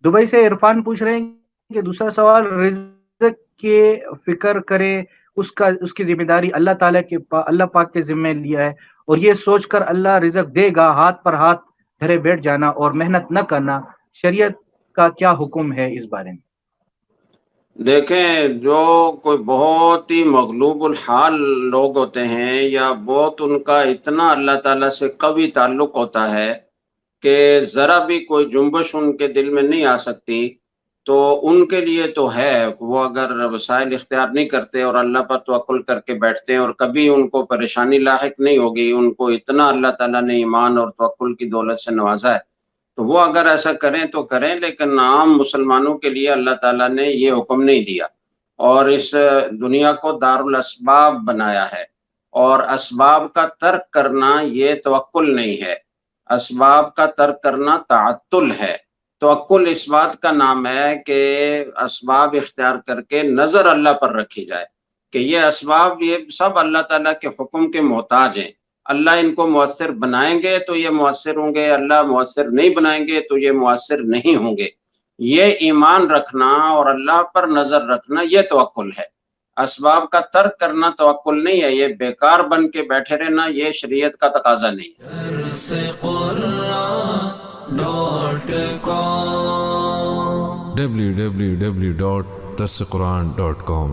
Dubai سے عرفان پوچھ رہے ہیں کہ دوسرا سوال، رزق کے فکر کرے، اس کی ذمہ داری اللہ تعالیٰ اللہ پاک کے ذمہ لیا ہے، اور یہ سوچ کر اللہ رزق دے گا ہاتھ پر ہاتھ دھرے بیٹھ جانا اور محنت نہ کرنا، شریعت کا کیا حکم ہے اس بارے میں؟ دیکھیں، جو کوئی بہت ہی مغلوب الحال لوگ ہوتے ہیں، یا بہت ان کا اتنا اللہ تعالیٰ سے قوی تعلق ہوتا ہے کہ ذرا بھی کوئی جنبش ان کے دل میں نہیں آ سکتی، تو ان کے لیے تو ہے، وہ اگر وسائل اختیار نہیں کرتے اور اللہ پر توکل کر کے بیٹھتے ہیں اور کبھی ان کو پریشانی لاحق نہیں ہوگی، ان کو اتنا اللہ تعالیٰ نے ایمان اور توکل کی دولت سے نوازا ہے، تو وہ اگر ایسا کریں تو کریں، لیکن عام مسلمانوں کے لیے اللہ تعالیٰ نے یہ حکم نہیں دیا، اور اس دنیا کو دار الاسباب بنایا ہے، اور اسباب کا ترک کرنا یہ توکل نہیں ہے، اسباب کا ترک کرنا تعطل ہے۔ توکل اس بات کا نام ہے کہ اسباب اختیار کر کے نظر اللہ پر رکھی جائے کہ یہ اسباب یہ سب اللہ تعالیٰ کے حکم کے محتاج ہیں، اللہ ان کو مؤثر بنائیں گے تو یہ مؤثر ہوں گے، اللہ مؤثر نہیں بنائیں گے تو یہ مؤثر نہیں ہوں گے۔ یہ ایمان رکھنا اور اللہ پر نظر رکھنا یہ توکل ہے، اسباب کا ترک کرنا توکل نہیں ہے، یہ بیکار بن کے بیٹھے رہنا یہ شریعت کا تقاضا نہیں ہے۔ www.darsequran.com